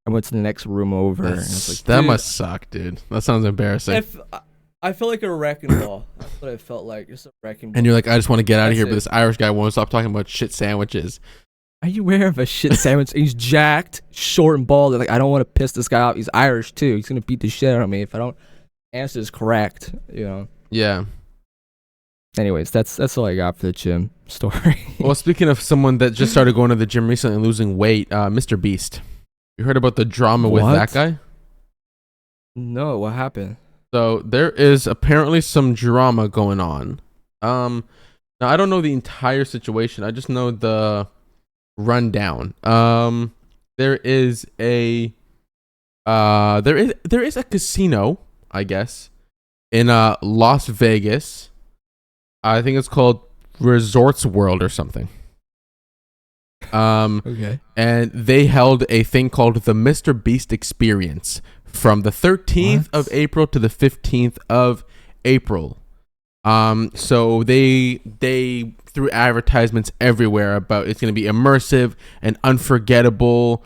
went to the next room over. And I was like, That dude, must suck, dude. That sounds embarrassing. I felt like a wrecking ball. That's what I felt like. Just a wrecking ball. And you're like, I just want to get out of That's here, but it. this Irish guy won't stop talking about shit sandwiches. Are you aware of a shit sandwich? He's jacked, short and bald. Like, I don't want to piss this guy off. He's Irish too. He's gonna beat the shit out of me if I don't answer this correct. You know. Yeah. Anyways, that's all I got for the gym story. Well, speaking of someone that just started going to the gym recently and losing weight, Mr. Beast. You heard about the drama with What? that guy? No, what happened? So there is apparently some drama going on. Now I don't know the entire situation. I just know the rundown. There is a there is a casino, I guess, in Las Vegas. I think it's called Resorts World or something. Okay. And they held a thing called the Mr. Beast Experience from the 13th of What? April to the 15th of April. So they threw advertisements everywhere about it's going to be immersive and unforgettable,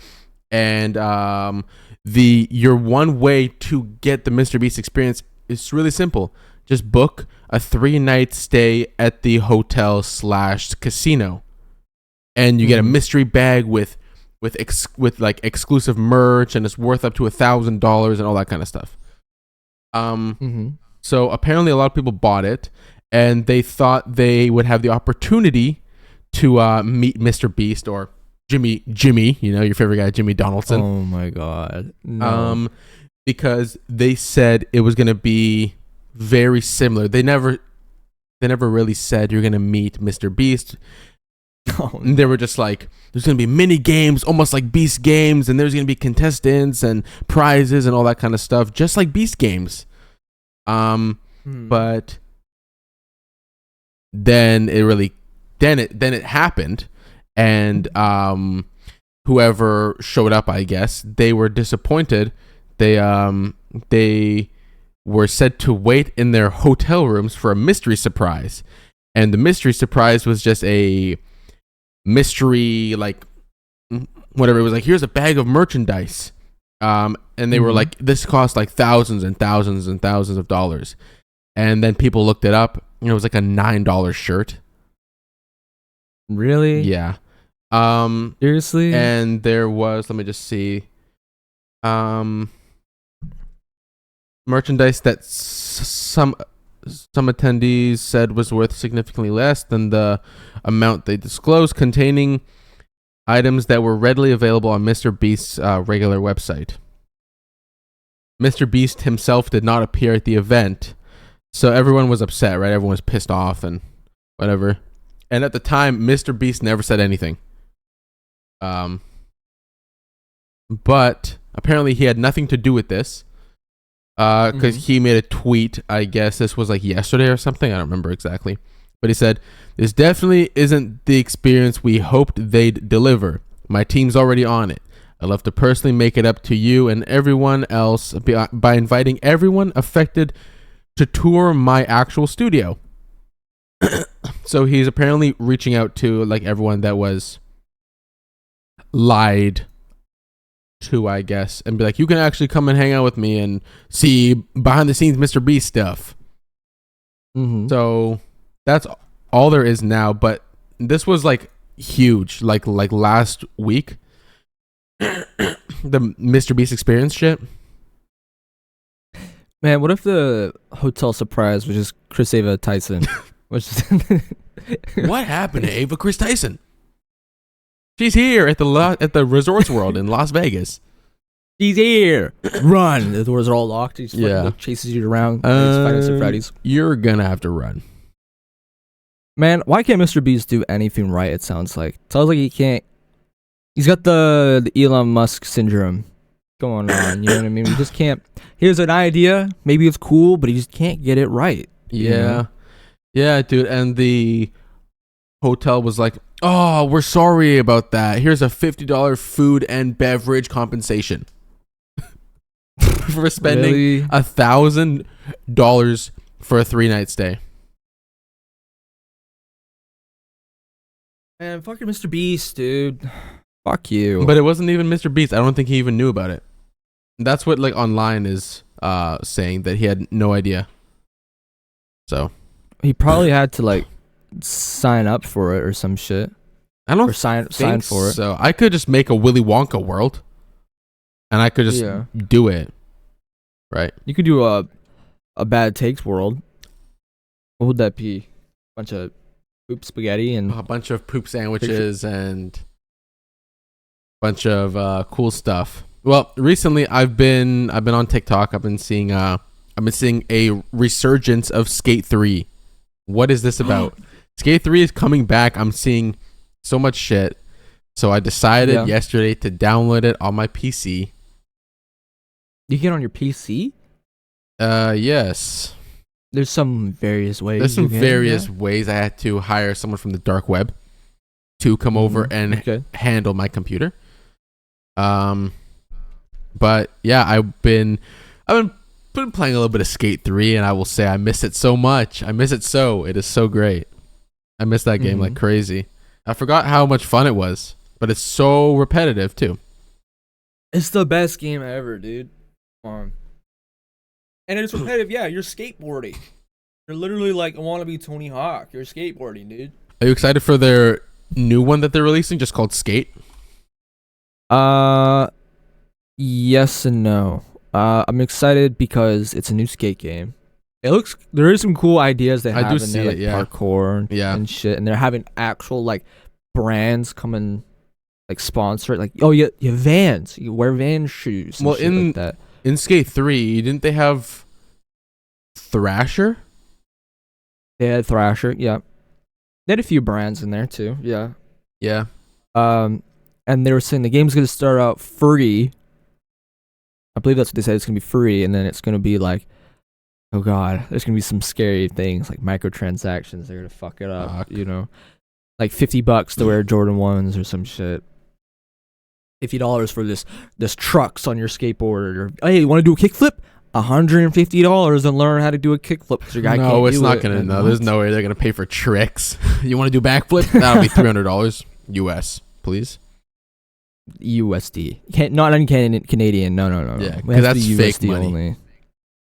and your one way to get the Mr. Beast experience is really simple. Just book a 3-night stay at the hotel / casino, and you get a mystery bag with like exclusive merch, and it's worth up to $1,000 and all that kind of stuff. So apparently a lot of people bought it, and they thought they would have the opportunity to meet Mr. Beast or Jimmy, your favorite guy, Jimmy Donaldson. Oh my God. No. Because they said it was going to be very similar. They never really said you're going to meet Mr. Beast. Oh, They were just like, there's going to be mini games, almost like Beast games, and there's going to be contestants and prizes and all that kind of stuff, just like Beast games. But then it happened, and whoever showed up, I guess, they were disappointed. They were said to wait in their hotel rooms for a mystery surprise, and the mystery surprise was just a mystery, like, whatever. It was like, here's a bag of merchandise, and they were like, this cost like thousands and thousands and thousands of dollars. And then people looked it up, and it was like a $9 shirt. Really? Yeah. Seriously? And there was, let me just see, merchandise that some attendees said was worth significantly less than the amount they disclosed, containing items that were readily available on Mr. Beast's regular website. Mr. Beast himself did not appear at the event, so everyone was upset, right? Everyone was pissed off and whatever. And at the time, Mr. Beast never said anything. But apparently he had nothing to do with this, because he made a tweet. I guess this was like yesterday or something. I don't remember exactly. But he said, this definitely isn't the experience we hoped they'd deliver. My team's already on it. I'd love to personally make it up to you and everyone else by inviting everyone affected to tour my actual studio. So he's apparently reaching out to like everyone that was lied to, I guess, and be like, you can actually come and hang out with me and see behind the scenes Mr. Beast stuff. So that's all there is now. But this was like huge, like last week. The Mr. Beast experience shit. Man, what if the hotel surprise was just Chris Ava Tyson? What happened to Ava Chris Tyson? She's here at the Resorts World in Las Vegas. She's here. Run. The doors are all locked. He just chases you around. Freddy's. You're gonna have to run. Man, why can't Mr. Beast do anything right? It sounds like he can't. He's got the Elon Musk syndrome going on. You know what I mean? He just can't. Here's an idea. Maybe it's cool, but he just can't get it right. Yeah, dude. And the hotel was like, oh, we're sorry about that. Here's a $50 food and beverage compensation for spending $1,000 for a 3-night stay. Man, fucking Mr. Beast, dude. Fuck you. But it wasn't even Mr. Beast. I don't think he even knew about it. That's what like online is saying, that he had no idea. So he probably had to like sign up for it or some shit. I don't or sign for it. So I could just make a Willy Wonka world, and I could just do it. Right. You could do a bad takes world. What would that be? Bunch of poop spaghetti and a bunch of poop sandwiches and bunch of cool stuff. Well, recently I've been on TikTok. I've been seeing a resurgence of Skate 3. What is this about? Skate 3 is coming back. I'm seeing so much shit. So I decided yesterday to download it on my PC. You get it on your PC? Yes. There's some various ways. There's some various ways. I had to hire someone from the dark web to come over and handle my computer. But yeah, I've been been playing a little bit of Skate 3, and I will say I miss it so much. I miss it so. It is so great. I miss that game like crazy. I forgot how much fun it was, but it's so repetitive too. It's the best game ever, dude. Come on. And it's repetitive. Yeah, you're skateboarding. You're literally like, I want to be Tony Hawk. You're skateboarding, dude. Are you excited for their new one that they're releasing, just called Skate? Yes and no. I'm excited because it's a new skate game. There is some cool ideas they have in there, like parkour and shit, and they're having actual like brands come and like sponsor it. Like, oh yeah, Vans. You wear Vans shoes. Well, like that. In Skate 3, didn't they have Thrasher? They had Thrasher, yeah. They had a few brands in there too, yeah. Yeah. And they were saying the game's gonna start out free. I believe that's what they said. It's gonna be free, and then it's gonna be like, oh god, there's gonna be some scary things like microtransactions. They're gonna fuck it up, you know, like $50 to wear Jordan 1s or some shit. $50 for this trucks on your skateboard, or hey, you want to do a kickflip? $150 and learn how to do a kickflip because your guy can't do it. No, it's not gonna. No, there's no way they're gonna pay for tricks. You want to do backflip? That'll be $300 US, please. USD, not in Canadian. No. Yeah, because that's fake money. Only.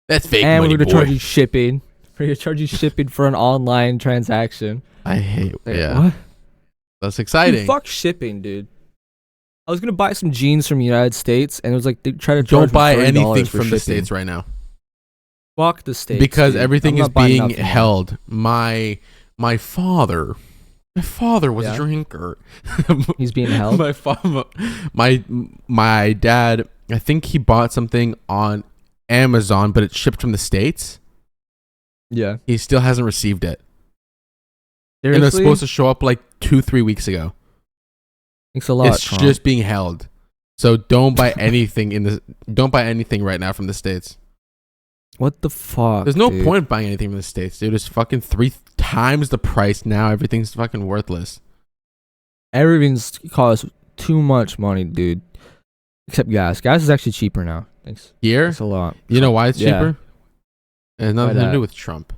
That's fake money. And we're gonna charge you shipping. We're gonna charge you shipping for an online transaction. I hate. Yeah, what? That's exciting. Dude, fuck shipping, dude. I was gonna buy some jeans from the United States, and it was like they try to charge. Don't buy anything from the States right now. Fuck the States, because dude. Everything is being held. My father was a drinker. He's being held. My dad, I think he bought something on Amazon, but it shipped from the States. Yeah, he still hasn't received it. Seriously? And it's supposed to show up like 2-3 weeks ago. Thanks a lot. It's just being held. So don't buy anything Don't buy anything right now from the States. What the fuck? There's no point buying anything from the States, dude. It's fucking 3 times the price now. Everything's fucking worthless. Everything's costs too much money, dude. Except gas. Gas is actually cheaper now. Thanks. Here? That's a lot. You know why it's cheaper? It has nothing to do with Trump.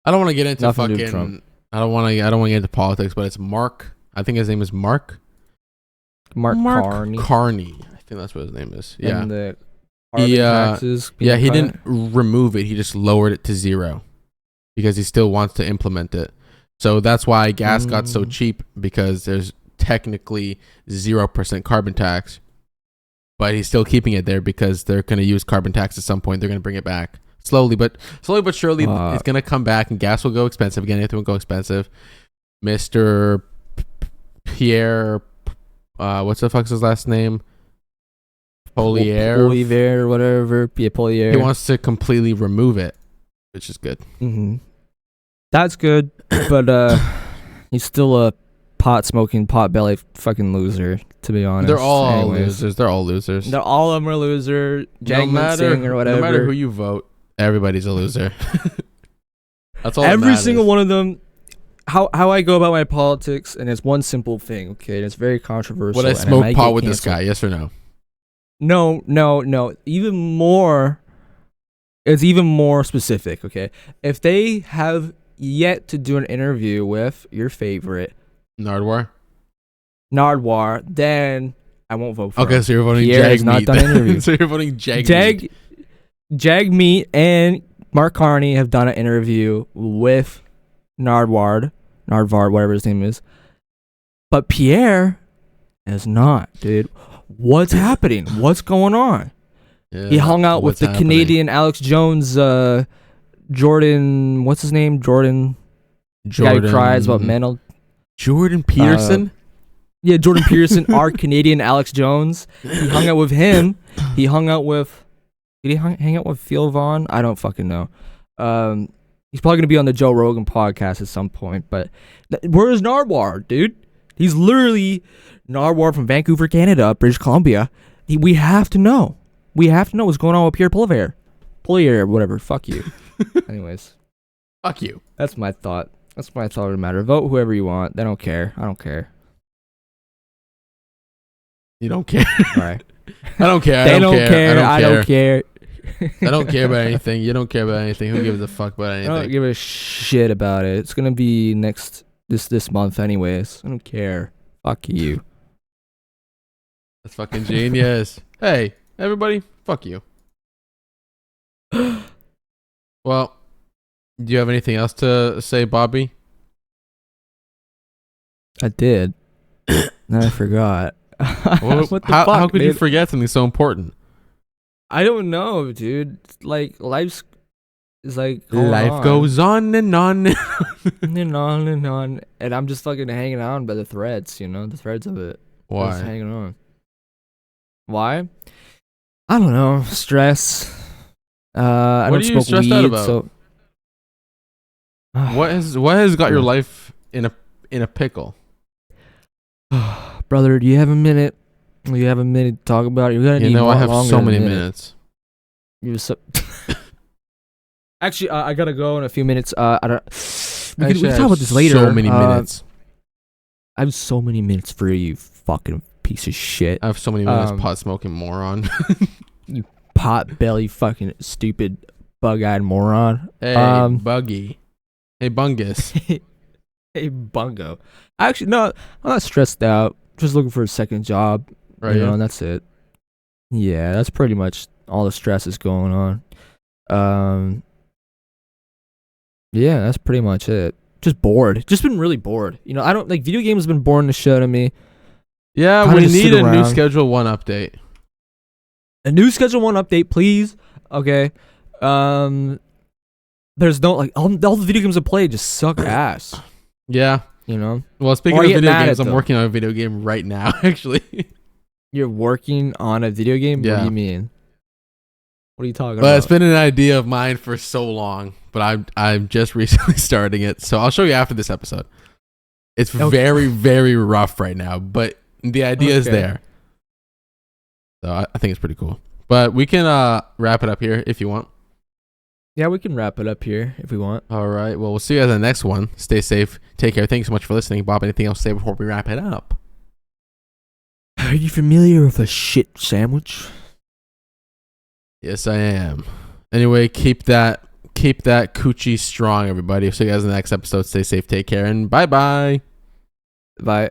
I don't want to get into fucking. I don't want to get into politics, but it's Mark. I think his name is Mark. Mark Carney. I think that's what his name is. Yeah. And the taxes he didn't remove it. He just lowered it to 0 because he still wants to implement it. So that's why gas got so cheap, because there's technically 0% carbon tax, but he's still keeping it there because they're going to use carbon tax at some point. They're going to bring it back slowly but surely. It's going to come back and gas will go expensive again. Everything will go expensive. Mr. Pierre, what's the fuck's his last name? Polier or whatever. Yeah, Polier. He wants to completely remove it, which is good. Mm-hmm. That's good, but he's still a pot-smoking, pot-belly fucking loser, to be honest. They're all losers. They're all losers. All of them are loser. No matter who you vote, everybody's a loser. That's all. Every single one of them. How I go about my politics, and it's one simple thing, okay? And it's very controversial. Would I smoke pot with this guy? Yes or no? No. Even more. It's even more specific, okay? If they have yet to do an interview with your favorite Nardwar, then I won't vote for him. Okay, so you're voting Pierre has not done an interview. So you're voting Jagmeet. Jagmeet and Mark Carney have done an interview with Nardwar, whatever his name is. But Pierre has not, dude. What's happening? What's going on? Yeah, he hung out with the Canadian Alex Jones, Jordan. What's his name? Jordan. The guy who cries about mental. Jordan Peterson. Yeah, Jordan Peterson, our Canadian Alex Jones. He hung out with him. He hung out with. Did he hang out with Phil Vaughn? I don't fucking know. He's probably gonna be on the Joe Rogan podcast at some point. But where is Nardwar, dude? He's literally Nardwar from Vancouver, Canada, British Columbia. We have to know. We have to know what's going on with Pierre Polier, whatever. Fuck you. Anyways. Fuck you. That's my thought. That's my thought of the matter. Vote whoever you want. They don't care. I don't care. You don't care? All right. I don't care. They don't care. I don't care. I don't care about anything. You don't care about anything. Who gives a fuck about I anything? don't give a shit about it. It's gonna be this month anyways. I don't care. Fuck you. That's fucking genius. Hey, everybody, fuck you. Well, do you have anything else to say, Bobby? I did. I forgot. Well, What the how fuck, could you dude? forget something so important? I don't know, dude. Like life's is like going Life on. goes on and on. and on, and I'm just fucking hanging on by the threads, the threads of it. Just Why? hanging on. Why? I don't know. Stress. I What don't are you smoke stressed weed, out about? so What has got your life in a pickle? brother, do you have a minute? Do you have a minute to talk about it? You're gonna You need know, I have longer so than a many minute. minutes. You so Actually, I gotta go in a few minutes. I don't. We Actually, can I talk about have this later. So many minutes. I have so many minutes for you, fucking piece of shit. I have so many minutes. Pot smoking moron. Pot belly, fucking stupid, bug-eyed moron. Hey, Buggy. Hey, Bungus. Hey, bungo. Actually, no, I'm not stressed out. Just looking for a second job. Right. And that's it. Yeah, that's pretty much all the stress is going on. Yeah, that's pretty much it. Just bored. Just been really bored. I don't like video games. Have been boring the shit out of me. Yeah, Kinda we just need sit a new around. Schedule 1 update. A new Schedule 1 update, please. Okay. There's no all the video games I play just suck ass. Yeah. Well, speaking Or of I get video mad games, at I'm them. working on a video game right now, actually. You're working on a video game? What Yeah. do you mean? What are you talking But about? it's been an idea of mine for so long, but I'm just recently starting it. So I'll show you after this episode. It's Okay. very, very rough right now, but the idea is Okay. there. So I think it's pretty cool. But we can wrap it up here if you want. Yeah, we can wrap it up here if we want. All right. Well, we'll see you guys in the next one. Stay safe. Take care. Thanks so much for listening. Bob, anything else to say before we wrap it up? Are you familiar with a shit sandwich? Yes, I am. Anyway, keep that coochie strong, everybody. See you guys in the next episode. Stay safe. Take care. And bye-bye. Bye.